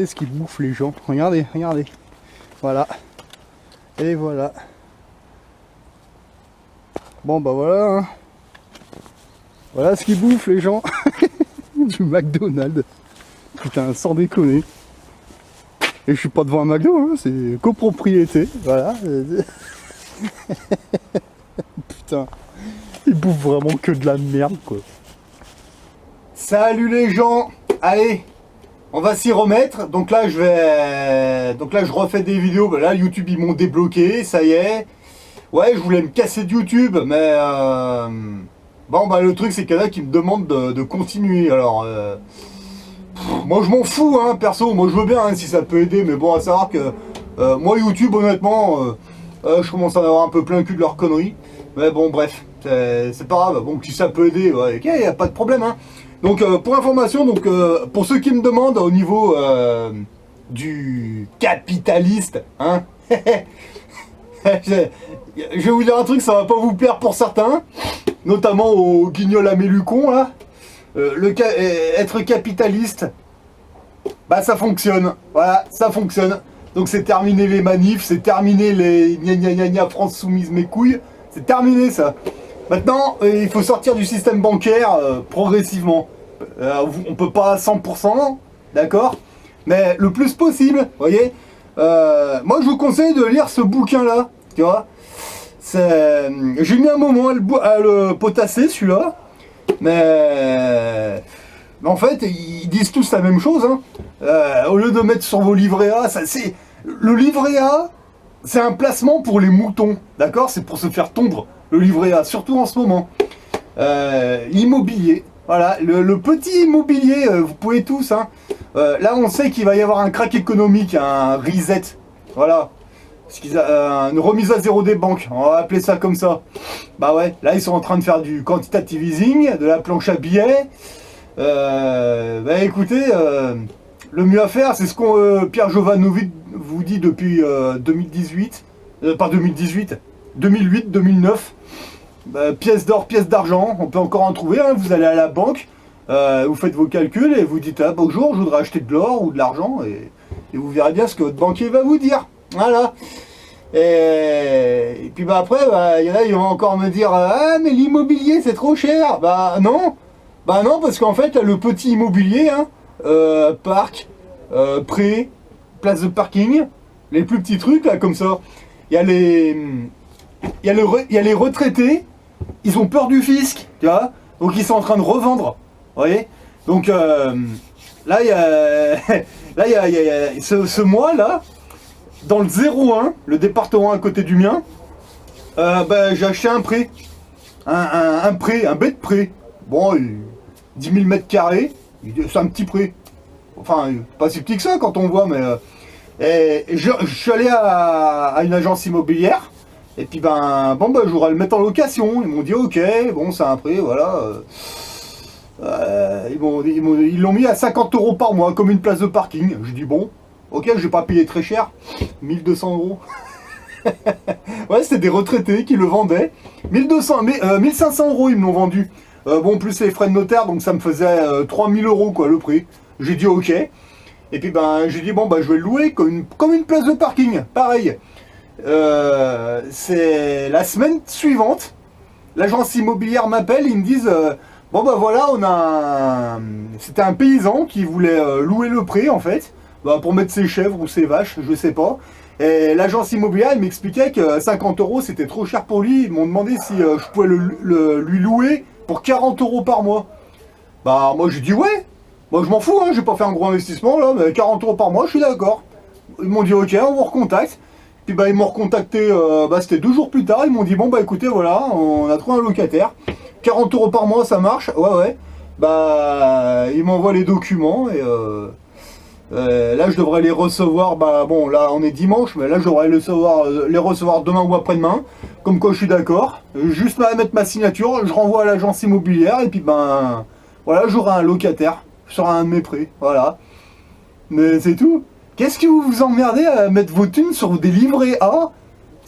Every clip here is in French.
Regardez ce qu'ils bouffent les gens. Regardez, regardez. Voilà. Et voilà. Bon bah voilà. Hein. Voilà ce qu'ils bouffent les gens. Du McDonald's. Putain, sans déconner. Et je suis pas devant un McDo, hein, c'est copropriété. Voilà. Putain. Ils bouffent vraiment que de la merde quoi. Salut les gens. Allez. On va s'y remettre, donc là je refais des vidéos, ben là YouTube ils m'ont débloqué, ça y est. Ouais, je voulais me casser de YouTube, mais bon bah le truc c'est qu'il y en a qui me demandent de continuer, alors moi je m'en fous hein, perso, moi je veux bien hein, si ça peut aider, mais bon à savoir que moi YouTube honnêtement, je commence à en avoir un peu plein le cul de leurs conneries, mais bon bref, c'est pas grave, bon si ça peut aider, ouais, ok, y a pas de problème hein. Donc pour information, donc pour ceux qui me demandent au niveau du capitaliste, hein, je vais vous dire un truc, ça va pas vous plaire pour certains, notamment aux guignols à mélucons là. Être capitaliste, bah ça fonctionne, voilà, ça fonctionne. Donc c'est terminé les manifs, c'est terminé les gna gna gna gna France soumise mes couilles, c'est terminé ça. Maintenant, il faut sortir du système bancaire progressivement. On peut pas à 100%, d'accord, mais le plus possible, vous voyez. Moi, je vous conseille de lire ce bouquin-là, tu vois. J'ai mis un moment à le potasser, celui-là, mais en fait, ils disent tous la même chose. Hein. Au lieu de mettre sur vos livrets A, le livret A, c'est un placement pour les moutons, d'accord. C'est pour se faire tondre. Le livret A, surtout en ce moment. Immobilier, voilà, le petit immobilier, vous pouvez tous, hein. Là on sait qu'il va y avoir un crack économique, un reset, voilà, une remise à zéro des banques, on va appeler ça comme ça. Bah ouais, là ils sont en train de faire du quantitative easing, de la planche à billets. Bah écoutez, le mieux à faire, c'est ce qu'on Pierre Jovanovic vous dit depuis 2018, pas 2018, 2008, 2009. Pièces d'or, pièces d'argent, on peut encore en trouver, hein. Vous allez à la banque, vous faites vos calculs et vous dites ah, bonjour, je voudrais acheter de l'or ou de l'argent et vous verrez bien ce que votre banquier va vous dire. Voilà. Et puis bah après, il y en a ils vont encore me dire ah mais l'immobilier c'est trop cher. Bah non, parce qu'en fait le petit immobilier, hein, parc, pré, place de parking, les plus petits trucs là comme ça, il y a les retraités. Ils ont peur du fisc, tu vois, donc ils sont en train de revendre, vous voyez. Donc là, il y a ce mois-là, dans le 01, le département à côté du mien, j'ai acheté un pré, un bête pré. Bon, 10 000 mètres carrés, c'est un petit pré. Enfin, pas si petit que ça quand on voit, mais... je suis allé à une agence immobilière. Et puis je voudrais le mettre en location. Ils m'ont dit ok, bon c'est un prix, voilà. Ils l'ont mis à 50 € par mois, comme une place de parking. Je dis bon, ok, je vais pas payer très cher, 1200 €. Ouais, c'était des retraités qui le vendaient. 1500 € ils me l'ont vendu. Bon, plus les frais de notaire, donc ça me faisait 3000 € quoi le prix. J'ai dit ok. Et puis j'ai dit bon je vais le louer comme une place de parking, pareil. C'est la semaine suivante, l'agence immobilière m'appelle, ils me disent voilà, c'était un paysan qui voulait louer le pré en fait, pour mettre ses chèvres ou ses vaches, je sais pas. Et l'agence immobilière il m'expliquait que 50 € c'était trop cher pour lui. Ils m'ont demandé si je pouvais lui louer pour 40 € par mois. Bah moi j'ai dit ouais, moi je m'en fous, hein, j'ai pas fait un gros investissement là, mais 40 € par mois je suis d'accord. Ils m'ont dit ok, on vous recontacte. Puis ils m'ont recontacté, c'était 2 jours plus tard, ils m'ont dit bon écoutez voilà, on a trouvé un locataire, 40 € par mois ça marche, ouais, ils m'envoient les documents et là je devrais les recevoir, là on est dimanche, mais là je devrais les recevoir demain ou après-demain, comme quoi je suis d'accord, juste à mettre ma signature, je renvoie à l'agence immobilière et puis voilà, j'aurai un locataire sur un de mes prêts, voilà, mais c'est tout. Qu'est-ce que vous vous emmerdez à mettre vos thunes sur des livrets A?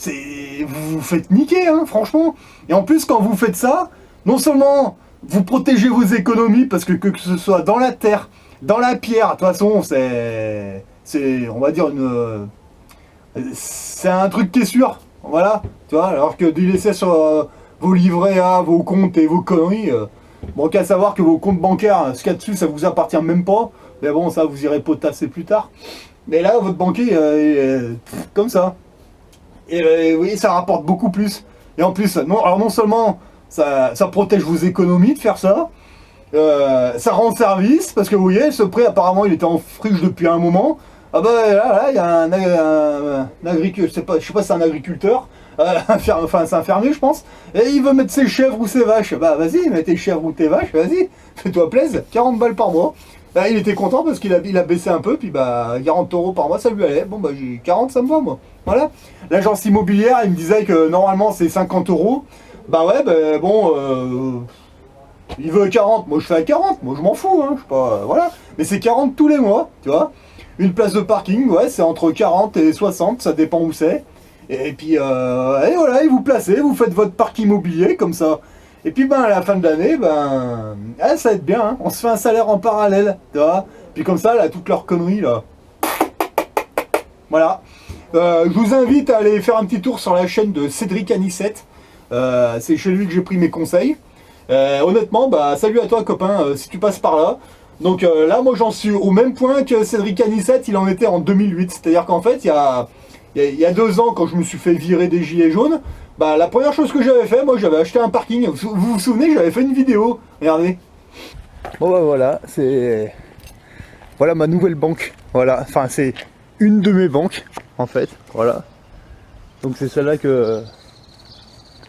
Vous vous faites niquer, hein, franchement. Et en plus, quand vous faites ça, non seulement vous protégez vos économies, parce que ce soit dans la terre, dans la pierre. De toute façon, on va dire c'est un truc qui est sûr. Voilà, tu vois, alors que de laisser sur vos livrets A, vos comptes et vos conneries, bon, qu'à savoir que vos comptes bancaires, ce qu'il y a dessus, ça vous appartient même pas. Mais bon, ça, vous irez potasser plus tard. Mais là, votre banquier, comme ça. Et oui, ça rapporte beaucoup plus. Et en plus, non seulement ça protège vos économies de faire ça, ça rend service, parce que vous voyez, ce prêt, apparemment, il était en friche depuis un moment. Ah bah là, il y a un agriculteur, je sais pas si c'est un agriculteur, enfin c'est un fermier je pense, et il veut mettre ses chèvres ou ses vaches. Bah vas-y, mets tes chèvres ou tes vaches, vas-y, fais-toi plaisir, 40 balles par mois. Là, il était content parce qu'il a baissé un peu, puis bah 40 € par mois ça lui allait. Bon bah j'ai 40, ça me va moi. Voilà. L'agence immobilière, il me disait que normalement c'est 50 €. Bah ouais, bah bon, il veut 40, moi je fais à 40, moi je m'en fous, hein, je sais pas, voilà. Mais c'est 40 tous les mois, tu vois. Une place de parking, ouais, c'est entre 40 et 60, ça dépend où c'est. Et puis, et voilà, et vous placez, vous faites votre parc immobilier, comme ça. Et puis, ben, à la fin de l'année, ben, ça va être bien, hein. On se fait un salaire en parallèle, tu vois. Puis comme ça, là, toutes leurs conneries, là. Voilà. Je vous invite à aller faire un petit tour sur la chaîne de Cédric Anissette. C'est chez lui que j'ai pris mes conseils. Honnêtement, bah, salut à toi, copain, si tu passes par là. Donc là, moi, j'en suis au même point que Cédric Anissette, il en était en 2008. C'est-à-dire qu'en fait, il y a 2 ans, quand je me suis fait virer des gilets jaunes, bah, la première chose que j'avais fait, moi, j'avais acheté un parking. Vous vous souvenez, j'avais fait une vidéo. Regardez. Bon, bah voilà, c'est... Voilà ma nouvelle banque. Voilà, enfin, c'est une de mes banques, en fait. Voilà. Donc c'est celle-là que...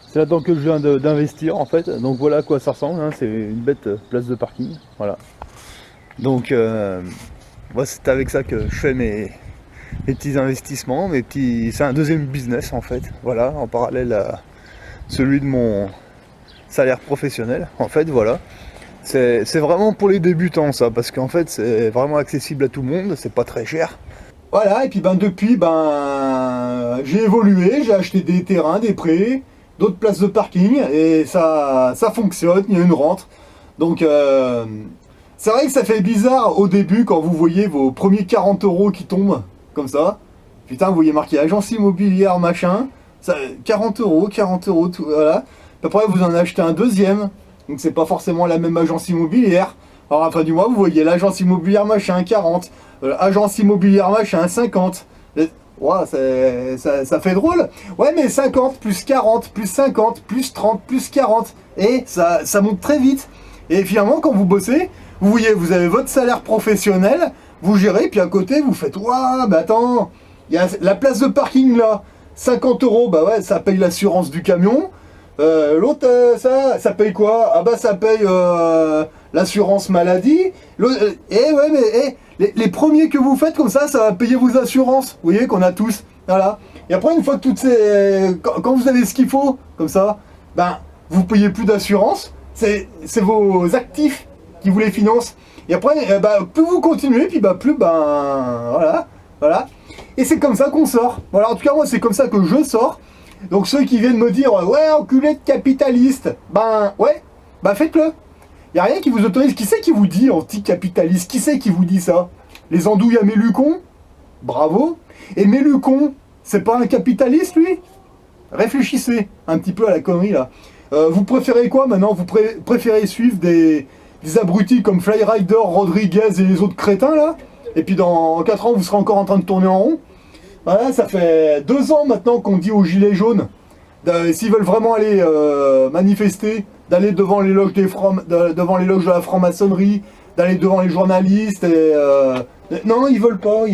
C'est là-dedans que je viens d'investir, en fait. Donc voilà à quoi ça ressemble, hein. C'est une bête place de parking. Voilà. Donc, moi, c'est avec ça que je fais mes petits investissements, c'est un deuxième business en fait, voilà, en parallèle à celui de mon salaire professionnel, en fait, voilà. C'est vraiment pour les débutants ça, parce qu'en fait, c'est vraiment accessible à tout le monde, c'est pas très cher. Voilà, et puis ben depuis, ben j'ai évolué, j'ai acheté des terrains, des prés, d'autres places de parking, et ça fonctionne, il y a une rente. Donc, c'est vrai que ça fait bizarre au début quand vous voyez vos premiers 40 € qui tombent, comme ça. Putain, vous voyez marqué agence immobilière, machin. Ça, 40 €, tout, voilà. Puis après, vous en achetez un deuxième. Donc, c'est pas forcément la même agence immobilière. Alors, à la fin du mois, vous voyez l'agence immobilière, machin, 40. Agence immobilière, machin, 50. Wow, ça fait drôle. Ouais, mais 50 plus 40 plus 50 plus 30 plus 40. Et ça monte très vite. Et finalement, quand vous bossez, vous voyez, vous avez votre salaire professionnel, vous gérez, puis à côté, vous faites, waouh, bah attends, il y a la place de parking là, 50 €, bah ouais, ça paye l'assurance du camion. L'autre, ça paye quoi? Ah bah ça paye l'assurance maladie. Ouais, mais les premiers que vous faites comme ça va payer vos assurances. Vous voyez qu'on a tous. Voilà. Et après, une fois que toutes ces... Quand vous avez ce qu'il faut, comme ça, ben, vous payez plus d'assurance. C'est vos actifs qui vous les financent. Et après, plus vous continuez, puis plus, voilà. Et c'est comme ça qu'on sort. Voilà, en tout cas, moi, c'est comme ça que je sors. Donc ceux qui viennent me dire, ouais, enculé de capitaliste, ouais, faites-le. Il n'y a rien qui vous autorise. Qui c'est qui vous dit anticapitaliste? Qui c'est qui vous dit ça? Les andouilles à Mélucon? Bravo. Et Mélucon, c'est pas un capitaliste, lui? Réfléchissez un petit peu à la connerie, là. Vous préférez quoi maintenant? Vous préférez suivre des abrutis comme Flyrider, Rodriguez et les autres crétins, là? Et puis dans 4 ans, vous serez encore en train de tourner en rond? Voilà, ça fait 2 ans maintenant qu'on dit aux gilets jaunes, s'ils veulent vraiment aller manifester, d'aller devant les loges devant les loges de la franc-maçonnerie, d'aller devant les journalistes. Non, ils veulent pas.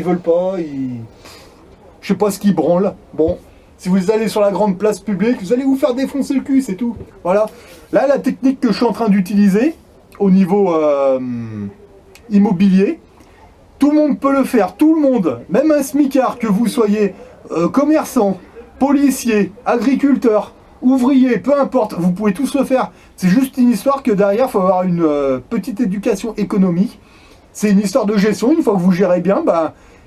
Je sais pas ce qu'ils branlent. Bon, si vous allez sur la grande place publique, vous allez vous faire défoncer le cul, c'est tout. Voilà. Là, la technique que je suis en train d'utiliser au niveau immobilier, tout le monde peut le faire, tout le monde, même un smicard, que vous soyez commerçant, policier, agriculteur, ouvrier, peu importe, vous pouvez tous le faire. C'est juste une histoire que derrière, il faut avoir une petite éducation économique. C'est une histoire de gestion. Une fois que vous gérez bien,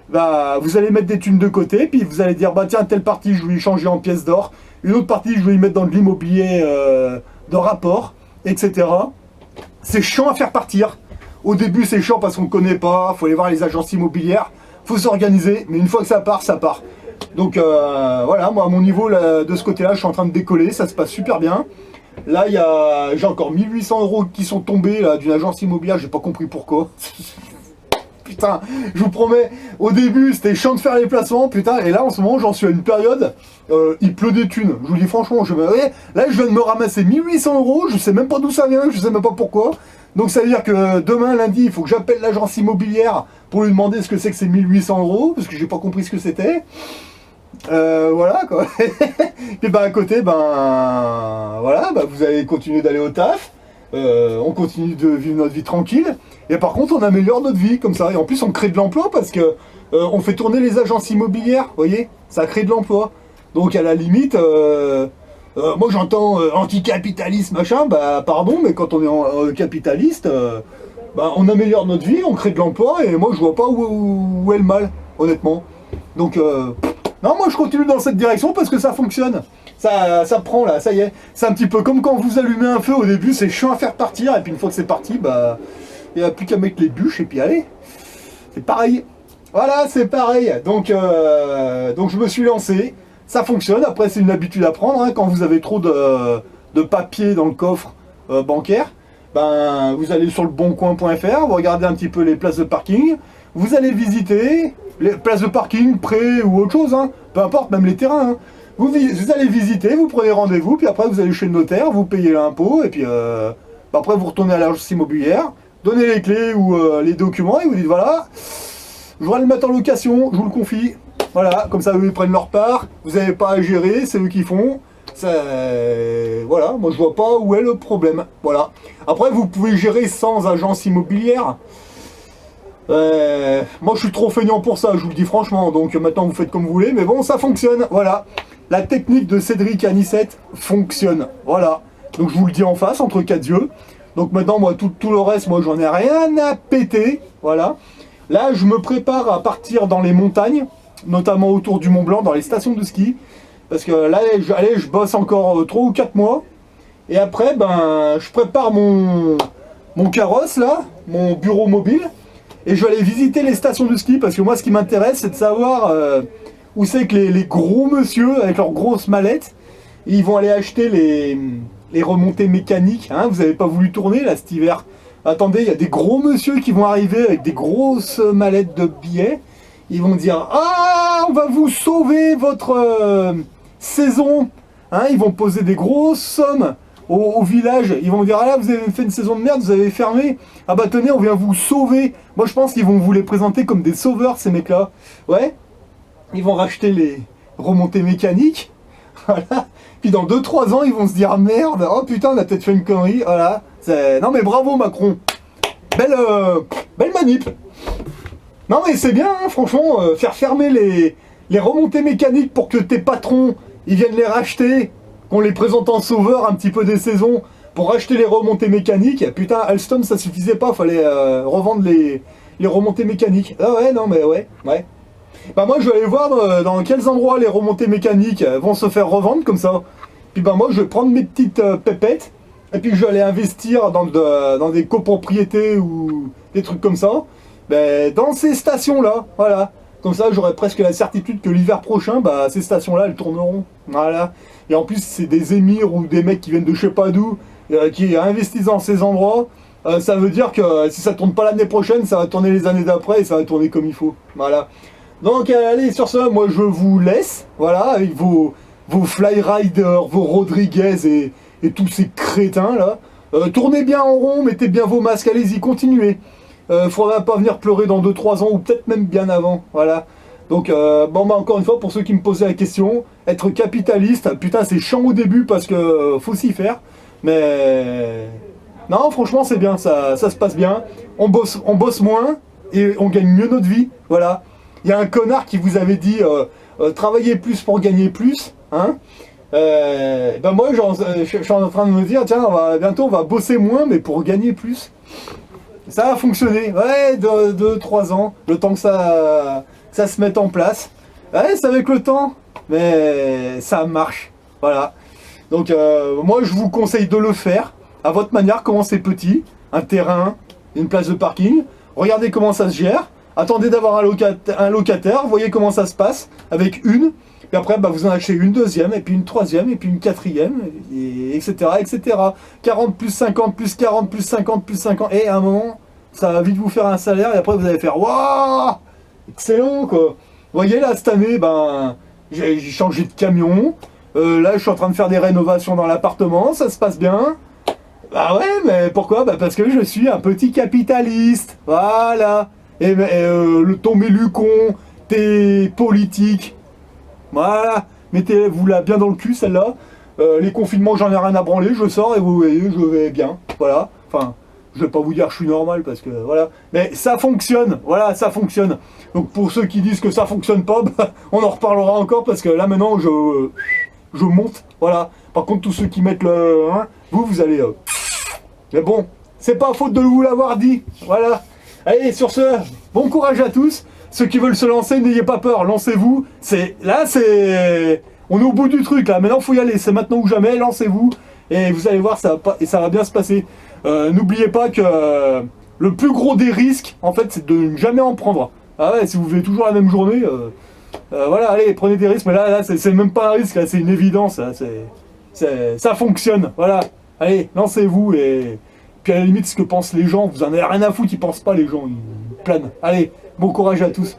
vous allez mettre des thunes de côté, puis vous allez dire, tiens, telle partie, je vais y changer en pièces d'or, une autre partie, je vais y mettre dans de l'immobilier de rapport, etc. C'est chiant à faire partir. Au début, c'est chiant parce qu'on ne connaît pas, faut aller voir les agences immobilières, faut s'organiser, mais une fois que ça part, ça part. Donc voilà, moi à mon niveau là, de ce côté-là, je suis en train de décoller, ça se passe super bien. Là, j'ai encore 1800 € qui sont tombés là d'une agence immobilière, j'ai pas compris pourquoi. Putain, je vous promets, au début c'était chiant de faire les placements, putain, et là en ce moment j'en suis à une période, il pleut des thunes. Je vous dis franchement, là je viens de me ramasser 1800 €, je sais même pas d'où ça vient, je sais même pas pourquoi. Donc ça veut dire que demain lundi, il faut que j'appelle l'agence immobilière pour lui demander ce que c'est que ces 1800 €, parce que j'ai pas compris ce que c'était. Voilà quoi. Et ben à côté, voilà, vous allez continuer d'aller au taf. On continue de vivre notre vie tranquille. Et par contre, on améliore notre vie comme ça. Et en plus, on crée de l'emploi parce que on fait tourner les agences immobilières. Vous voyez, ça crée de l'emploi. Donc à la limite, moi j'entends anticapitaliste machin. Bah pardon, mais quand on est capitaliste, on améliore notre vie, on crée de l'emploi. Et moi, je vois pas où est le mal, honnêtement. Donc non, moi je continue dans cette direction parce que ça fonctionne. Ça prend là, ça y est. C'est un petit peu comme quand vous allumez un feu au début, c'est chiant à faire partir. Et puis une fois que c'est parti, il n'y a plus qu'à mettre les bûches et puis allez. C'est pareil. Voilà, c'est pareil. Donc je me suis lancé. Ça fonctionne. Après, c'est une habitude à prendre. Hein. Quand vous avez trop de papier dans le coffre bancaire, vous allez sur le boncoin.fr, vous regardez un petit peu les places de parking. Vous allez visiter les places de parking, prêts ou autre chose, hein. Peu importe, même les terrains. Hein. Vous allez visiter, vous prenez rendez-vous, puis après vous allez chez le notaire, vous payez l'impôt, et puis après vous retournez à l'agence immobilière, donnez les clés ou les documents, et vous dites voilà, je voudrais le mettre en location, je vous le confie. Voilà, comme ça eux ils prennent leur part, vous n'avez pas à gérer, c'est eux qui font. Voilà, moi je vois pas où est le problème. Voilà. Après vous pouvez gérer sans agence immobilière. Moi je suis trop feignant pour ça, je vous le dis franchement, donc maintenant vous faites comme vous voulez, mais bon ça fonctionne, voilà. La technique de Cédric Anissette fonctionne, voilà. Donc je vous le dis en face, entre quatre yeux. Donc maintenant moi tout le reste, moi j'en ai rien à péter, voilà. Là je me prépare à partir dans les montagnes, notamment autour du Mont Blanc, dans les stations de ski. Parce que là, je bosse encore 3 ou 4 mois. Et après, je prépare mon carrosse là, mon bureau mobile. Et je vais aller visiter les stations de ski parce que moi ce qui m'intéresse c'est de savoir où c'est que les gros monsieur avec leurs grosses mallettes, ils vont aller acheter les remontées mécaniques. Hein, vous n'avez pas voulu tourner là cet hiver. Attendez, il y a des gros monsieur qui vont arriver avec des grosses mallettes de billets. Ils vont dire ah on va vous sauver votre saison. Hein, ils vont poser des grosses sommes au village, ils vont dire ah là vous avez fait une saison de merde, vous avez fermé, ah bah tenez on vient vous sauver. Moi je pense qu'ils vont vous les présenter comme des sauveurs ces mecs là, ouais, ils vont racheter les remontées mécaniques, voilà, puis dans 2-3 ans ils vont se dire ah merde, oh putain on a peut-être fait une connerie, voilà, non mais bravo Macron, belle manip. Non mais c'est bien hein, franchement, faire fermer les remontées mécaniques pour que tes patrons ils viennent les racheter, qu'on les présente en sauveur un petit peu des saisons pour acheter les remontées mécaniques. Putain, Alstom ça suffisait pas, fallait revendre les remontées mécaniques. Ah ouais, non mais ouais. Bah moi je vais aller voir dans quels endroits les remontées mécaniques vont se faire revendre comme ça. Puis moi je vais prendre mes petites pépettes et puis je vais aller investir dans des copropriétés ou des trucs comme ça. Dans ces stations là, voilà. Comme ça, j'aurai presque la certitude que l'hiver prochain, ces stations-là, elles tourneront. Voilà. Et en plus, c'est des émirs ou des mecs qui viennent de je sais pas d'où, qui investissent dans ces endroits. Ça veut dire que si ça tourne pas l'année prochaine, ça va tourner les années d'après et ça va tourner comme il faut. Voilà. Donc, allez, sur ça, moi, je vous laisse. Voilà, avec vos Flyriders, vos Rodriguez et tous ces crétins, là. Tournez bien en rond, mettez bien vos masques, allez-y, continuez. Faudra pas venir pleurer dans 2-3 ans ou peut-être même bien avant, voilà. Donc encore une fois pour ceux qui me posaient la question, être capitaliste, putain c'est chiant au début parce que faut s'y faire, mais non franchement c'est bien, ça se passe bien, on bosse moins et on gagne mieux notre vie, voilà. Il y a un connard qui vous avait dit travailler plus pour gagner plus, hein. Moi je suis en train de me dire tiens bientôt on va bosser moins mais pour gagner plus. Ça va fonctionner, ouais, 2-3 ans, le temps que ça se mette en place. Ouais, c'est avec le temps, mais ça marche, voilà. Donc moi je vous conseille de le faire, à votre manière, commencez petit, un terrain, il y a une place de parking, regardez comment ça se gère, attendez d'avoir un locataire, voyez comment ça se passe avec une, puis après bah, vous en achetez une deuxième, et puis une troisième, et puis une quatrième, et etc. etc. 40 plus 50 plus 40 plus 50 plus 50, et à un moment, ça va vite vous faire un salaire, et après vous allez faire waouh, excellent quoi. Vous voyez là cette année, ben j'ai changé de camion, là je suis en train de faire des rénovations dans l'appartement, ça se passe bien. Bah ouais, mais pourquoi? Bah parce que je suis un petit capitaliste, voilà. Ton mélucon, tes politiques, voilà. Mettez-vous là bien dans le cul celle-là. Les confinements, j'en ai rien à branler, je sors et vous voyez, je vais bien, voilà. Enfin, je vais pas vous dire que je suis normal parce que voilà. Mais ça fonctionne, voilà, ça fonctionne. Donc pour ceux qui disent que ça fonctionne pas, bah, on en reparlera encore parce que là maintenant je monte, voilà. Par contre, tous ceux qui mettent le... Hein, vous allez... Mais bon, c'est pas faute de vous l'avoir dit, voilà. Allez, sur ce, bon courage à tous. Ceux qui veulent se lancer, n'ayez pas peur, lancez-vous. On est au bout du truc là, maintenant faut y aller, c'est maintenant ou jamais, lancez-vous. Et vous allez voir, ça va bien se passer. N'oubliez pas que le plus gros des risques, en fait, c'est de ne jamais en prendre. Ah ouais, si vous vivez toujours la même journée... voilà, allez, prenez des risques, mais là c'est même pas un risque, là, c'est une évidence, là, ça fonctionne, voilà. Allez, lancez-vous, et puis à la limite, ce que pensent les gens, vous en avez rien à foutre, ils pensent pas les gens, ils planent. Allez, bon courage à tous.